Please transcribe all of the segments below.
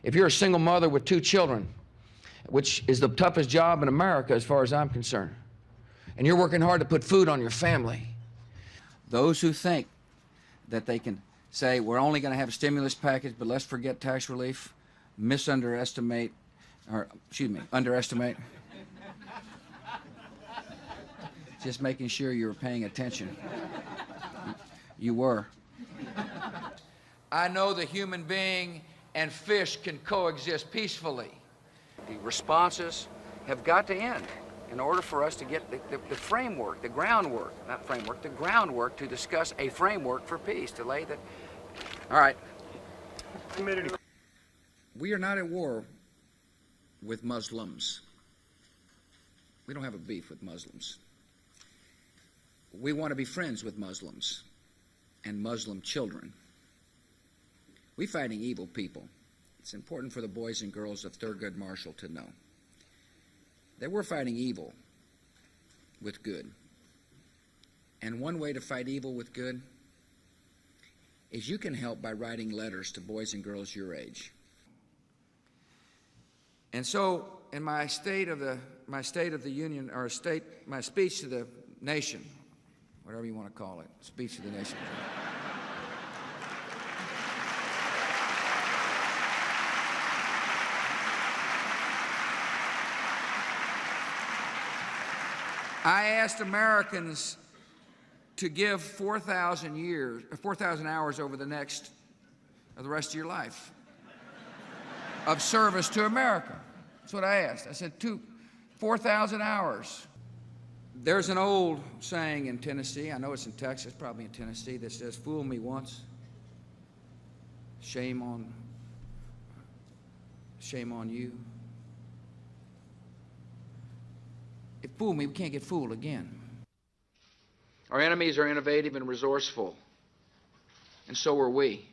If you're a single mother with 2 children, which is the toughest job in America as far as I'm concerned, and you're working hard to put food on your family, those who think that they can say we're only going to have a stimulus package but let's forget tax relief, underestimate. Just making sure you were paying attention. You were. I know the human being and fish can coexist peacefully. The responses have got to end in order for us to get the framework, the groundwork, not framework, the groundwork to discuss a framework for peace, to lay that. All right. We are not at war with Muslims. We don't have a beef with Muslims. We want to be friends with Muslims and Muslim children. We're fighting evil people. It's important for the boys and girls of Thurgood Marshall to know that we're fighting evil with good. And one way to fight evil with good is you can help by writing letters to boys and girls your age. And so, in my State of the Union, or my speech to the nation, whatever you want to call it, speech to the nation. I asked Americans to give 4,000 hours over the rest of your life of service to America. That's what I asked. I said 4,000 hours. There's an old saying in Tennessee, I know it's in Texas, probably in Tennessee, that says, "Fool me once, shame on you." If fool me, we can't get fooled again. Our enemies are innovative and resourceful, and so are we.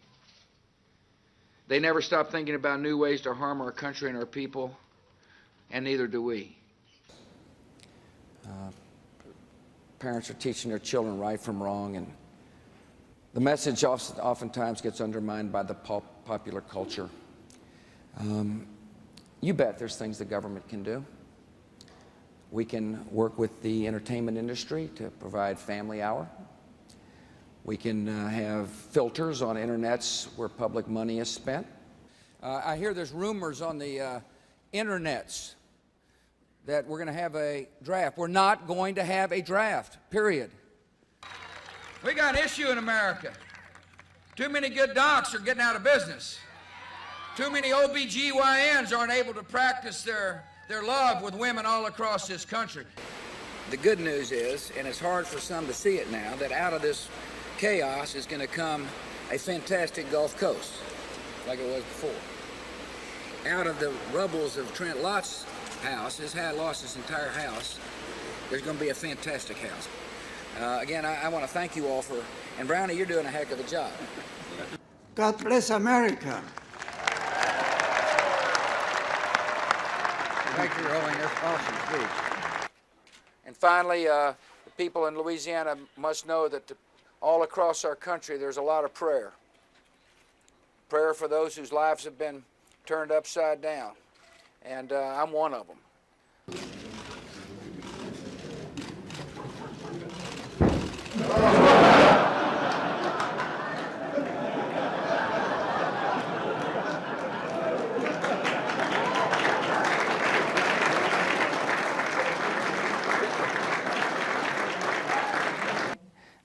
They never stop thinking about new ways to harm our country and our people, and neither do we. Parents are teaching their children right from wrong, and the message oftentimes gets undermined by the popular culture. You bet there's things the government can do. We can work with the entertainment industry to provide family hour. We can have filters on internets where public money is spent. I hear there's rumors on the internets that we're going to have a draft. We're not going to have a draft, period. We got an issue in America. Too many good docs are getting out of business. Too many OBGYNs aren't able to practice their love with women all across this country. The good news is, and it's hard for some to see it now, that out of this chaos is going to come a fantastic Gulf Coast, like it was before. Out of the rubbles of Trent Lott's house, lost his entire house, there's going to be a fantastic house. Again, I want to thank you all for, and Brownie, you're doing a heck of a job. God bless America. Thank you for holding this awesome speech. And finally, the people in Louisiana must know that all across our country there's a lot of prayer. Prayer for those whose lives have been turned upside down. And I'm one of them.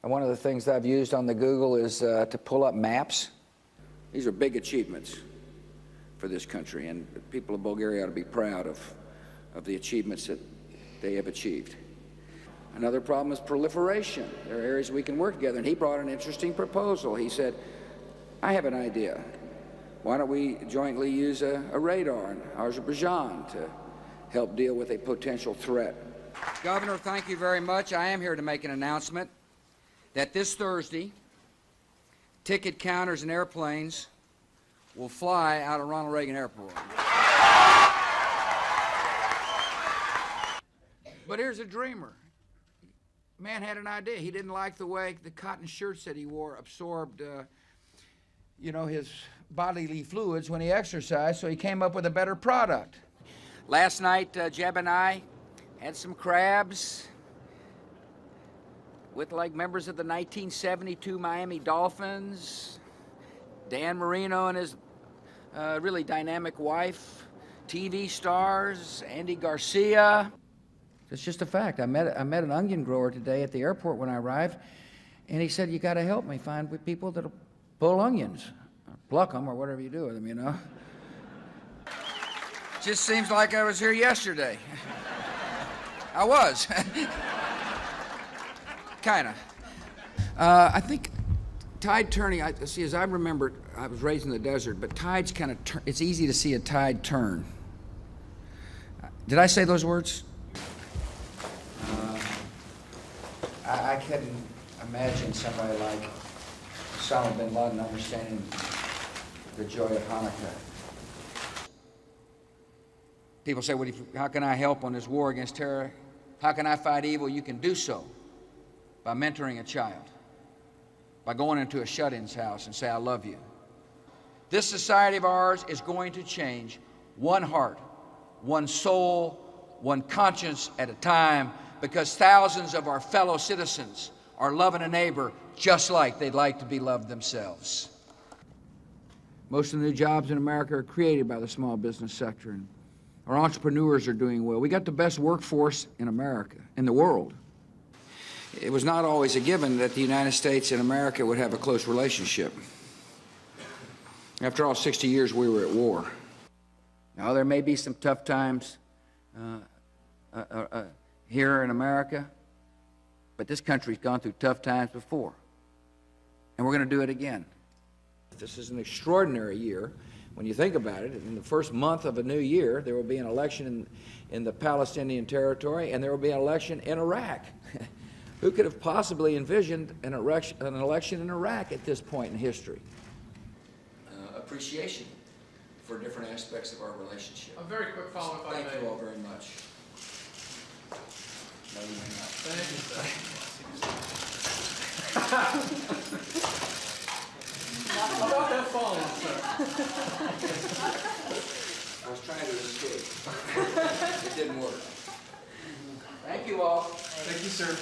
One of the things I've used on the Google is to pull up maps. These are big achievements for this country, and the people of Bulgaria ought to be proud of the achievements that they have achieved. Another problem is proliferation. There are areas we can work together, and he brought an interesting proposal. He said, I have an idea. Why don't we jointly use a radar in Azerbaijan to help deal with a potential threat? Governor, thank you very much. I am here to make an announcement that this Thursday, ticket counters and airplanes will fly out of Ronald Reagan Airport. But here's a dreamer. Man had an idea. He didn't like the way the cotton shirts that he wore absorbed, his bodily fluids when he exercised, so he came up with a better product. Last night, Jeb and I had some crabs with like members of the 1972 Miami Dolphins, Dan Marino and his really dynamic wife, TV stars, Andy Garcia. It's just a fact. I met an onion grower today at the airport when I arrived, and he said, "You got to help me find people that'll pull onions, or pluck them, or whatever you do with them, you know." Just seems like I was here yesterday. I was. Kind of. I think tide turning, see, as I remember, I was raised in the desert, but tides kind of turn. It's easy to see a tide turn. Did I say those words? I couldn't imagine somebody like Osama bin Laden understanding the joy of Hanukkah. People say, well, how can I help on this war against terror? How can I fight evil? You can do so by mentoring a child, by going into a shut-in's house and say, I love you. This society of ours is going to change one heart, one soul, one conscience at a time, because thousands of our fellow citizens are loving a neighbor just like they'd like to be loved themselves. Most of the new jobs in America are created by the small business sector, and our entrepreneurs are doing well. We got the best workforce in America, in the world. It was not always a given that the United States and America would have a close relationship. After all, 60 years we were at war. Now, there may be some tough times here in America, but this country's gone through tough times before, and we're going to do it again. This is an extraordinary year. When you think about it, in the first month of a new year, there will be an election in the Palestinian territory, and there will be an election in Iraq. Who could have possibly envisioned an election in Iraq at this point in history? Appreciation for different aspects of our relationship. A very quick follow-up. Thank you all very much. No, you may not. Thank you, sir. How about that falling, sir? I was trying to escape. It didn't work. Thank you all. Thank you, sir.